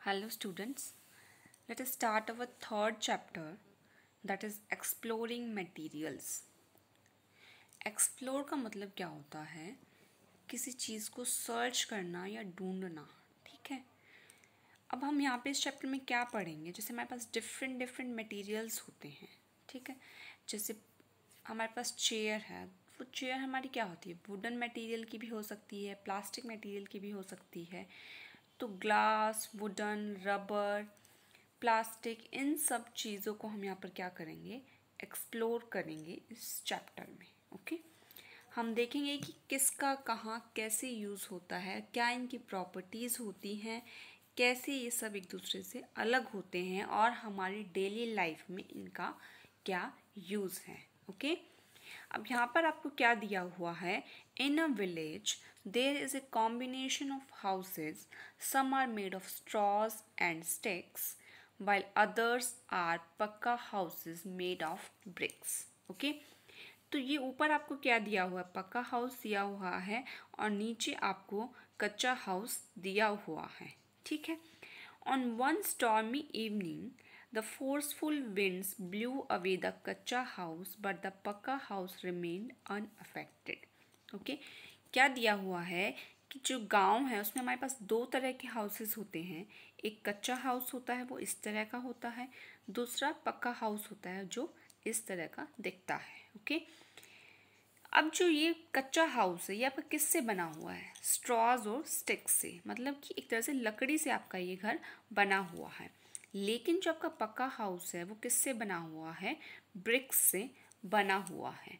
Hello students, let us start our third chapter, that is exploring materials. Explore का मतलब क्या होता है? किसी चीज़ को सर्च करना या ढूंढना, ठीक है। अब हम यहाँ पे इस चैप्टर में क्या पढ़ेंगे, जैसे हमारे पास डिफरेंट मटेरियल्स होते हैं, ठीक है। जैसे हमारे पास चेयर है, वो चेयर हमारी क्या होती है, वुडन मटेरियल की भी हो सकती है, प्लास्टिक मटेरियल की भी हो सकती है। तो ग्लास, वुडन, रबर, प्लास्टिक, इन सब चीज़ों को हम यहाँ पर क्या करेंगे, एक्सप्लोर करेंगे इस चैप्टर में। ओके, हम देखेंगे कि किसका कहाँ कैसे यूज़ होता है, क्या इनकी प्रॉपर्टीज़ होती हैं, कैसे ये सब एक दूसरे से अलग होते हैं और हमारी डेली लाइफ में इनका क्या यूज़ है। ओके, अब यहाँ पर आपको क्या दिया हुआ है, in a village there is a combination of houses, some are made of straws and sticks while others are pucca houses made of bricks. Okay, तो ये ऊपर आपको क्या दिया हुआ है, पक्का हाउस दिया हुआ है और नीचे आपको कच्चा हाउस दिया हुआ है, ठीक है। On one stormy evening the forceful winds blew away the kacha house but the pakka house remained unaffected. Okay, क्या दिया हुआ है कि जो गांव है उसमें हमारे पास दो तरह के हाउसेस होते हैं। एक कच्चा हाउस होता है, वो इस तरह का होता है। दूसरा पक्का हाउस होता है जो इस तरह का दिखता है। ओके, अब जो ये कच्चा हाउस है ये आपका किससे बना हुआ है, स्ट्रॉज और स्टिक्स से, मतलब कि एक तरह से लकड़ी से आपका ये घर बना हुआ है। लेकिन जो आपका पक्का हाउस है वो किससे बना हुआ है, ब्रिक्स से बना हुआ है।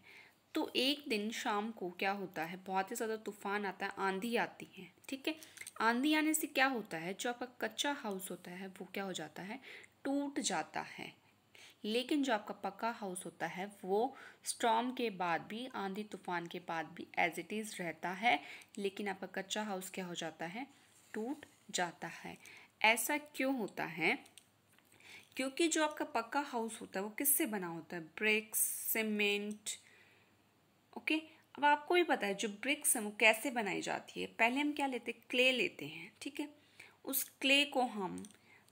तो एक दिन शाम को क्या होता है, बहुत ही ज़्यादा तूफान आता है, आंधी आती है, ठीक है। आंधी आने से क्या होता है, जो आपका कच्चा हाउस होता है वो क्या हो जाता है, टूट जाता है। लेकिन जो आपका पक्का हाउस होता है वो स्टॉर्म के बाद भी, आंधी तूफान के बाद भी एज इट इज़ रहता है। लेकिन आपका कच्चा हाउस क्या हो जाता है, टूट जाता है। ऐसा क्यों होता है, क्योंकि जो आपका पक्का हाउस होता है वो किससे बना होता है, ब्रिक्स, सीमेंट। ओके, अब आपको भी पता है जो ब्रिक्स है वो कैसे बनाई जाती है। पहले हम क्या लेते हैं, क्ले लेते हैं, ठीक है। उस क्ले को हम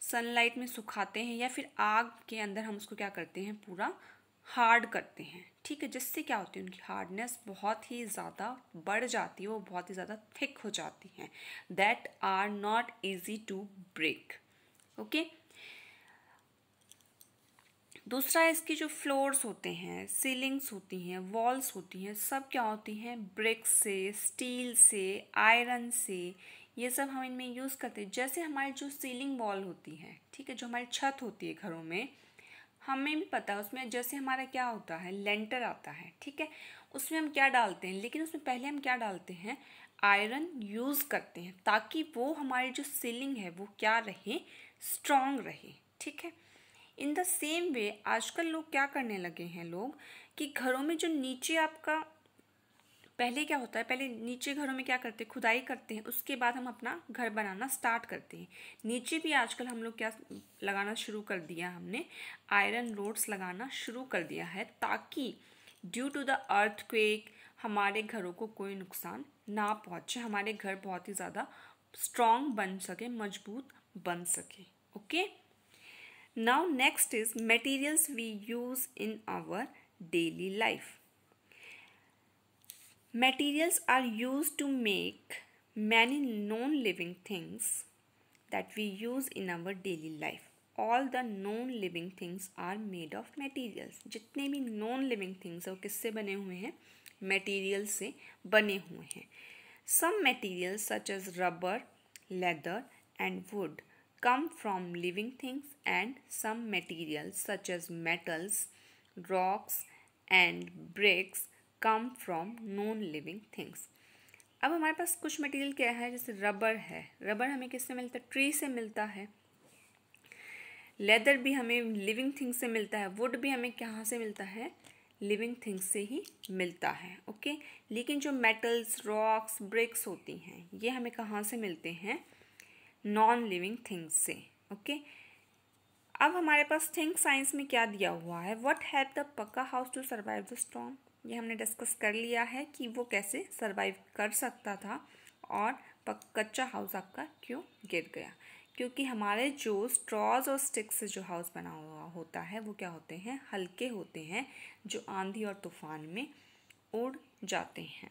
सनलाइट में सुखाते हैं या फिर आग के अंदर हम उसको क्या करते हैं, पूरा हार्ड करते हैं, ठीक है। जिससे क्या होती है, उनकी हार्डनेस बहुत ही ज़्यादा बढ़ जाती है, वो बहुत ही ज़्यादा थिक हो जाती हैं, that are not easy to break. Okay, दूसरा इसकी जो फ्लोर्स होते हैं, सीलिंग्स होती हैं, वॉल्स होती हैं, सब क्या होती हैं, ब्रिक्स से, स्टील से, आयरन से, ये सब हम इनमें यूज़ करते हैं। जैसे हमारी जो सीलिंग वॉल होती है, ठीक है, जो हमारी छत होती है घरों में, हमें भी पता है उसमें जैसे हमारा क्या होता है, लेंटर आता है, ठीक है। उसमें हम क्या डालते हैं, लेकिन उसमें पहले हम क्या डालते हैं, आयरन यूज़ करते हैं, ताकि वो हमारी जो सीलिंग है वो क्या रहे, स्ट्रॉन्ग रहे, ठीक है। इन द सेम वे आजकल लोग क्या करने लगे हैं, लोग कि घरों में जो नीचे आपका, पहले क्या होता है, पहले नीचे घरों में क्या करते हैं, खुदाई करते हैं, उसके बाद हम अपना घर बनाना स्टार्ट करते हैं। नीचे भी आजकल हम लोग क्या लगाना शुरू कर दिया, हमने आयरन रोड्स लगाना शुरू कर दिया है, ताकि ड्यू टू द अर्थक्वेक हमारे घरों को कोई नुकसान ना पहुँचे, हमारे घर बहुत ही ज़्यादा स्ट्रॉन्ग बन सके, मजबूत बन सके। Okay, now next is materials we use in our daily life. Materials are used to make many non-living things that we use in our daily life. All the non-living things are made of materials. जितने भी non-living things है वो किससे बने हुए हैं, materials से बने हुए हैं। Some materials such as rubber, leather and wood come from living things and some materials such as metals, rocks and bricks come from non-living things. अब हमारे पास कुछ मटेरियल क्या है, जैसे रबर है, रबर हमें किससे मिलता है, ट्री से मिलता है। लेदर भी हमें लिविंग थिंग्स से मिलता है, वुड भी हमें कहाँ से मिलता है, लिविंग थिंग्स से ही मिलता है। ओके, लेकिन जो मेटल्स, रॉक्स, ब्रिक्स होती हैं ये हमें कहाँ से मिलते हैं, नॉन लिविंग थिंग्स से। ओके, अब हमारे पास थिंक साइंस में क्या दिया हुआ है, what help the pakka house to survive the storm. ये हमने डिस्कस कर लिया है कि वो कैसे सर्वाइव कर सकता था और कच्चा हाउस आपका क्यों गिर गया। क्योंकि हमारे जो स्ट्रॉज और स्टिक्स से जो हाउस बना हुआ होता है वो क्या होते हैं, हल्के होते हैं, जो आंधी और तूफान में उड़ जाते हैं।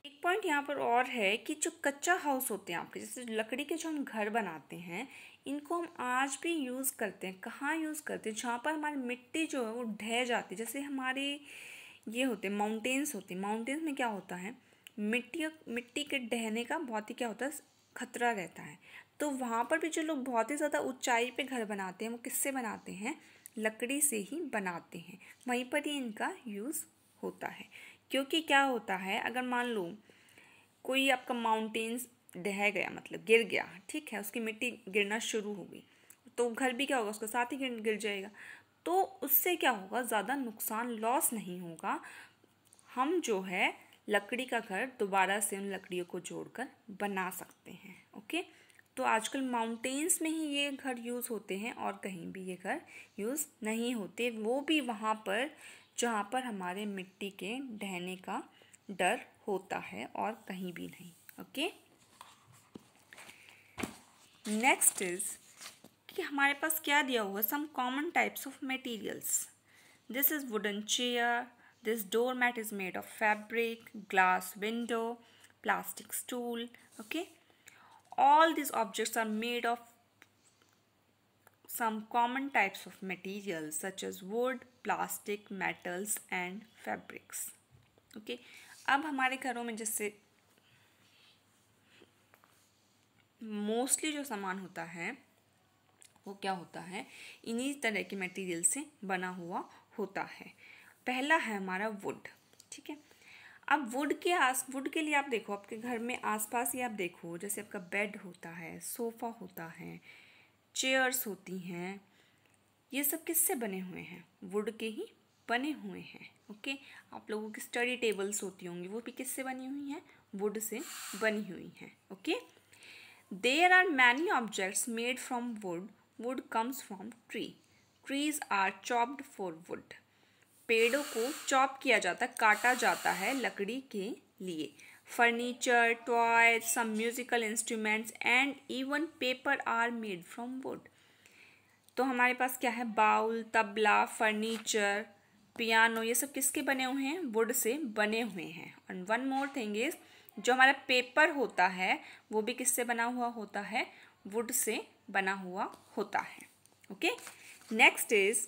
एक पॉइंट यहाँ पर और है कि जो कच्चा हाउस होते हैं आपके, जैसे लकड़ी के जो हम घर बनाते हैं, इनको हम आज भी यूज़ करते हैं। कहाँ यूज़ करते हैं? जहाँ पर हमारी मिट्टी जो है वो ढह जाती है। जैसे हमारे ये होते हैं माउंटेन्स होते हैं, माउंटेन्स में क्या होता है, मिट्टी के ढहने का बहुत ही क्या होता है, खतरा रहता है। तो वहाँ पर भी जो लोग बहुत ही ज़्यादा ऊंचाई पे घर बनाते हैं वो किससे बनाते हैं, लकड़ी से ही बनाते हैं। वहीं पर ही इनका यूज़ होता है। क्योंकि क्या होता है, अगर मान लो कोई आपका माउंटेन्स ढह गया, मतलब गिर गया, ठीक है, उसकी मिट्टी गिरना शुरू हो गई, तो घर भी क्या होगा, उसके साथ ही गिर जाएगा। तो उससे क्या होगा, ज़्यादा नुकसान, लॉस नहीं होगा। हम जो है लकड़ी का घर दोबारा से उन लकड़ियों को जोड़कर बना सकते हैं। ओके, तो आजकल माउंटेन्स में ही ये घर यूज़ होते हैं और कहीं भी ये घर यूज़ नहीं होते, वो भी वहाँ पर जहाँ पर हमारे मिट्टी के ढहने का डर होता है और कहीं भी नहीं। ओके, नेक्स्ट इज कि हमारे पास क्या दिया हुआ है, some common types of materials. This is wooden chair, this doormat is made of fabric, glass window, plastic stool. Okay, all these objects are made of some common types of materials such as wood, plastic, metals and fabrics. Okay, अब हमारे घरों में जैसे mostly जो सामान होता है वो क्या होता है, इन्हीं तरह के मटेरियल से बना हुआ होता है। पहला है हमारा वुड, ठीक है। अब वुड के लिए आप देखो, आपके घर में आसपास ही आप देखो, जैसे आपका बेड होता है, सोफ़ा होता है, चेयर्स होती हैं, ये सब किससे बने हुए हैं, वुड के ही बने हुए हैं। ओके, आप लोगों की स्टडी टेबल्स होती होंगी, वो भी किससे बनी हुई हैं, वुड से बनी हुई हैं। Okay, there are many objects made from wood, wood comes from trees are chopped for wood. पेड़ों को चॉप किया जाता है, काटा जाता है लकड़ी के लिए। Furniture, toy, some musical instruments and even paper are made from wood. तो हमारे पास क्या है, बाउल, तबला, फर्नीचर, पियानो, ये सब किसके बने हुए हैं, वुड से बने हुए हैं। And one more thing is, जो हमारा पेपर होता है वो भी किससे बना हुआ होता है, वुड से बना हुआ होता है। Okay, next is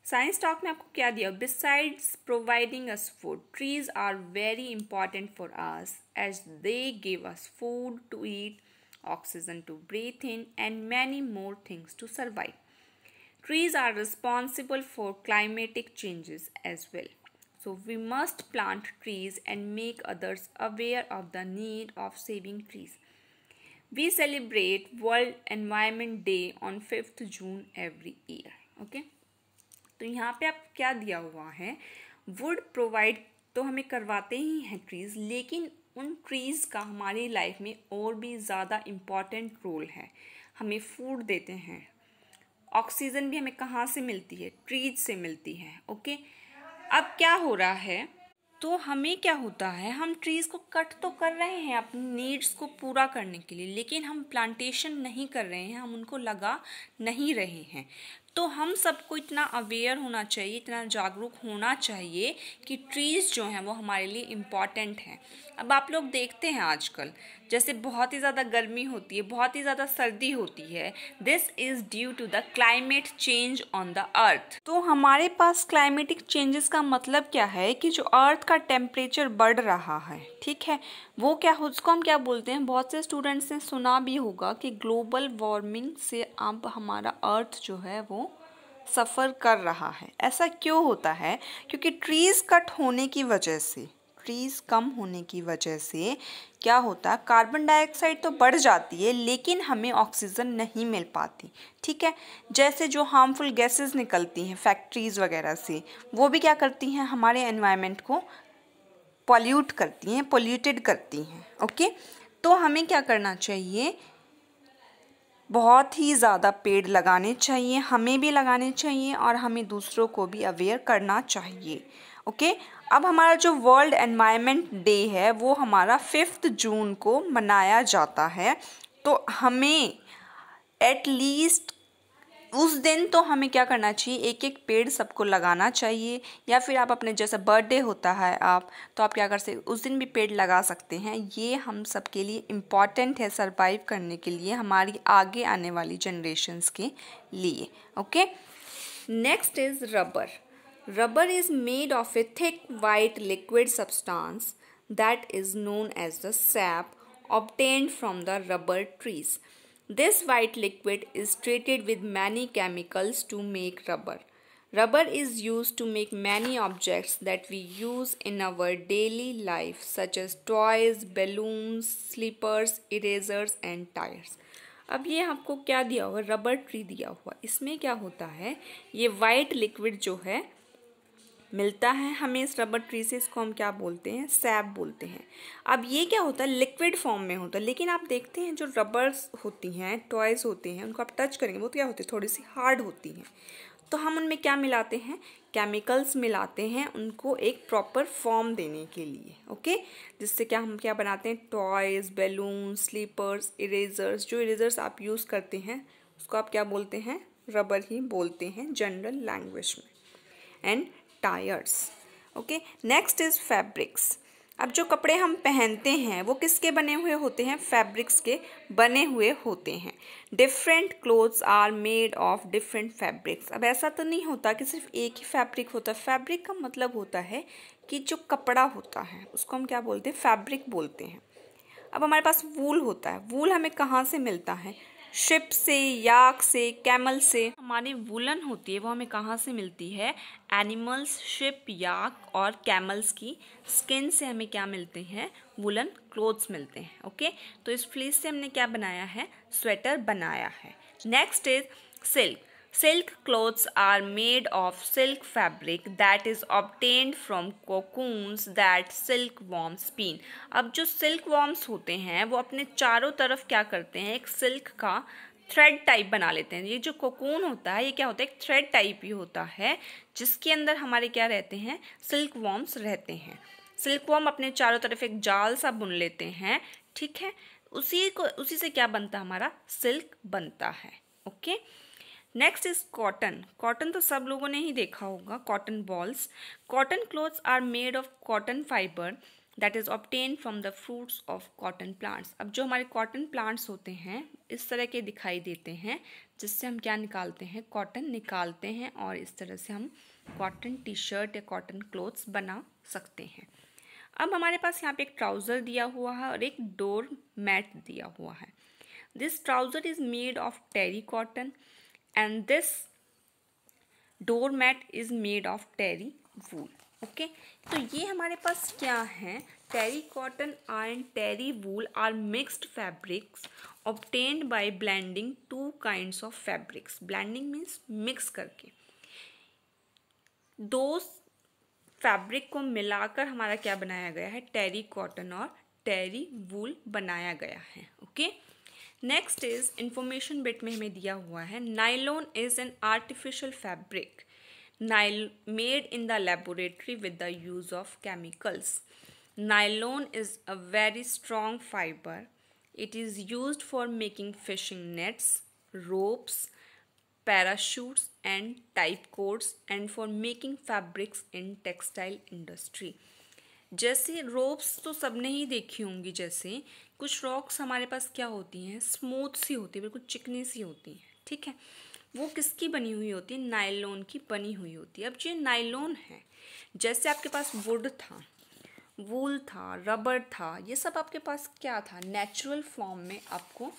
science talk में आपको क्या दिया, besides providing us food, trees are very important for us as they give us food to eat, oxygen to breathe in and many more things to survive. Trees are responsible for climatic changes as well. So we must plant trees and make others aware of the need of saving trees. We celebrate World Environment Day on 5th June every year. Okay? तो यहाँ पे आप क्या दिया हुआ है, would provide तो हमें करवाते ही हैं ट्रीज़, लेकिन उन ट्रीज़ का हमारी लाइफ में और भी ज़्यादा इम्पॉर्टेंट रोल है। हमें फूड देते हैं, ऑक्सीजन भी हमें कहाँ से मिलती है, ट्रीज से मिलती है। ओके, अब क्या हो रहा है, तो हमें क्या होता है, हम ट्रीज़ को कट तो कर रहे हैं अपनी नीड्स को पूरा करने के लिए, लेकिन हम प्लांटेशन नहीं कर रहे हैं, हम उनको लगा नहीं रहे हैं। तो हम सबको इतना अवेयर होना चाहिए, इतना जागरूक होना चाहिए कि ट्रीज़ जो हैं वो हमारे लिए इम्पॉर्टेंट हैं। अब आप लोग देखते हैं आजकल जैसे बहुत ही ज़्यादा गर्मी होती है, बहुत ही ज़्यादा सर्दी होती है, this is due to the climate change on the earth. तो हमारे पास क्लाइमेटिक चेंजेस का मतलब क्या है कि जो अर्थ का टेम्परेचर बढ़ रहा है, ठीक है, वो क्या, उसको हम क्या बोलते हैं, बहुत से स्टूडेंट्स ने सुना भी होगा कि ग्लोबल वार्मिंग से अब हमारा अर्थ जो है वो सफ़र कर रहा है। ऐसा क्यों होता है, क्योंकि ट्रीज़ कट होने की वजह से, ट्रीज़ कम होने की वजह से क्या होता है, कार्बन डाइऑक्साइड तो बढ़ जाती है लेकिन हमें ऑक्सीजन नहीं मिल पाती। ठीक है, जैसे जो हार्मफुल गैसेस निकलती हैं फैक्ट्रीज़ वगैरह से, वो भी क्या करती हैं, हमारे एनवायरनमेंट को पॉल्यूट करती हैं, पोल्यूटेड करती हैं। ओके, तो हमें क्या करना चाहिए, बहुत ही ज़्यादा पेड़ लगाने चाहिए, हमें भी लगाने चाहिए और हमें दूसरों को भी अवेयर करना चाहिए। ओके, अब हमारा जो वर्ल्ड एनवायरनमेंट डे है वो हमारा 5 जून को मनाया जाता है। तो हमें एट लीस्ट उस दिन तो हमें क्या करना चाहिए, एक एक पेड़ सबको लगाना चाहिए। या फिर आप अपने जैसे बर्थडे होता है आप, तो आप क्या कर सकते, उस दिन भी पेड़ लगा सकते हैं। ये हम सब के लिए इम्पॉर्टेंट है सर्वाइव करने के लिए, हमारी आगे आने वाली जनरेशन्स के लिए। Okay, next is rubber. Rubber is made of a thick white liquid substance that is known as the sap obtained from the rubber trees. This white liquid is treated with many chemicals to make rubber. Rubber is used to make many objects that we use in our daily life, such as toys, balloons, slippers, erasers and tires. अब ये आपको क्या दिया हुआ, rubber tree दिया हुआ। इसमें क्या होता है, ये वाइट लिक्विड जो है मिलता है हमें इस रबर ट्री से, इसको हम क्या बोलते हैं, सैप बोलते हैं। अब ये क्या होता है, लिक्विड फॉर्म में होता है। लेकिन आप देखते हैं जो रबर्स होती हैं, टॉयज़ होते हैं, उनको आप टच करेंगे वो क्या होती है, थोड़ी सी हार्ड होती हैं। तो हम उनमें क्या मिलाते हैं, केमिकल्स मिलाते हैं उनको एक प्रॉपर फॉर्म देने के लिए। ओके, जिससे क्या हम क्या बनाते हैं, टॉयज़, बैलून, स्लीपर्स, इरेजर्स। जो इरेजर्स आप यूज़ करते हैं उसको आप क्या बोलते हैं, रबर ही बोलते हैं जनरल लैंग्वेज में। And tyres. Okay, next is fabrics. अब जो कपड़े हम पहनते हैं वो किसके बने हुए होते हैं, फैब्रिक्स के बने हुए होते हैं। Different clothes are made of different fabrics. अब ऐसा तो नहीं होता कि सिर्फ एक ही फैब्रिक होता है। फैब्रिक का मतलब होता है कि जो कपड़ा होता है उसको हम क्या बोलते हैं, फैब्रिक बोलते हैं। अब हमारे पास वूल होता है। वूल हमें कहाँ से मिलता है, शिप से, याक से, कैमल से। हमारी वुलन होती है वो हमें कहाँ से मिलती है, एनिमल्स, शिप, याक और कैमल्स की स्किन से हमें क्या मिलते हैं, वुलन क्लोथ्स मिलते हैं। ओके, तो इस फ्लीस से हमने क्या बनाया है, स्वेटर बनाया है। Next is silk. Silk clothes are made of silk fabric that is obtained from cocoons that silkworms spin. अब जो silkworms होते हैं वो अपने चारों तरफ क्या करते हैं, एक सिल्क का थ्रेड टाइप बना लेते हैं। ये जो कोकून होता है ये क्या होता है, एक थ्रेड टाइप ही होता है जिसके अंदर हमारे क्या रहते हैं, सिल्कवॉर्म्स रहते हैं। सिल्कवॉर्म अपने चारों तरफ एक जाल सा बुन लेते हैं, ठीक है। उसी से क्या बनता है, हमारा सिल्क बनता है। Okay, next is cotton. Cotton तो सब लोगों ने ही देखा होगा, cotton balls. Cotton clothes are made of cotton fibre that is obtain from the fruits of cotton plants. अब जो हमारे कॉटन प्लांट्स होते हैं इस तरह के दिखाई देते हैं, जिससे हम क्या निकालते हैं, कॉटन निकालते हैं, और इस तरह से हम कॉटन टी शर्ट या कॉटन क्लोथ्स बना सकते हैं। अब हमारे पास यहाँ पे एक ट्राउज़र दिया हुआ है और एक डोर मैट दिया हुआ है। This trouser is made of terry cotton and this doormat is made of terry wool. Okay, तो ये हमारे पास क्या है, terry cotton and terry wool are mixed fabrics obtained by blending two kinds of fabrics. blending means mix करके दो fabric को मिलाकर हमारा क्या बनाया गया है, टेरी कॉटन और टेरी वूल बनाया गया है। Okay, next is information bit में हमें दिया हुआ है, nylon is an artificial fabric made in the laboratory with the use of chemicals. Nylon is a very strong fibre. It is used for making fishing nets, ropes, parachutes and type coats and for making fabrics in textile industry. जैसे ropes तो सबने ही देखी होंगी, जैसे कुछ rocks हमारे पास क्या होती हैं, स्मूथ सी होती है, बिल्कुल चिकनी सी होती हैं, ठीक है। वो किसकी बनी हुई होती है, नायलॉन की बनी हुई होती है। अब ये नायलॉन है, जैसे आपके पास वुड था, वूल था, रबर था, ये सब आपके पास क्या था, नेचुरल फॉर्म में आपको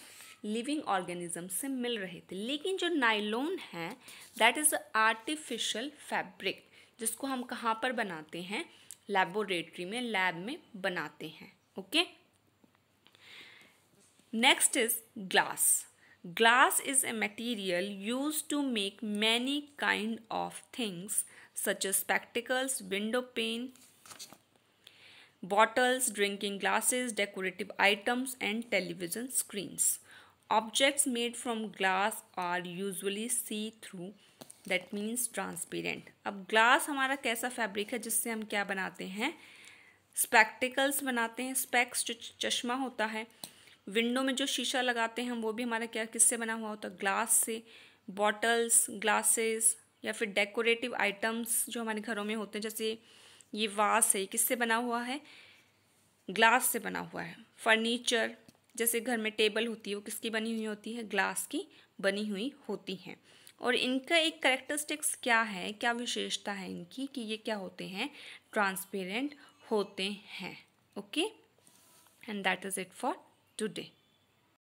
लिविंग ऑर्गेनिज्म से मिल रहे थे। लेकिन जो नायलॉन है दैट इज़ आर्टिफिशियल फैब्रिक, जिसको हम कहाँ पर बनाते हैं, लैबोरेटरी में, लैब में बनाते हैं। Okay, next is glass. Glass is a material used to make many kind of things such as spectacles, window pane, bottles, drinking glasses, decorative items and television screens. Objects made from glass are usually see-through, that means transparent. अब glass हमारा कैसा fabric है जिससे हम क्या बनाते हैं, spectacles बनाते हैं, स्पेक्स जो चश्मा होता है, विंडो में जो शीशा लगाते हैं वो भी हमारा क्या किससे बना हुआ होता है, ग्लास से। बॉटल्स, ग्लासेस या फिर डेकोरेटिव आइटम्स जो हमारे घरों में होते हैं, जैसे ये वास है, किससे बना हुआ है, ग्लास से बना हुआ है। फर्नीचर जैसे घर में टेबल होती है वो किसकी बनी हुई होती है, ग्लास की बनी हुई होती हैं। और इनका एक कैरेक्टरिस्टिक्स क्या है, क्या विशेषता है इनकी, कि ये क्या होते हैं, ट्रांसपेरेंट होते हैं। Okay, and that is it for today.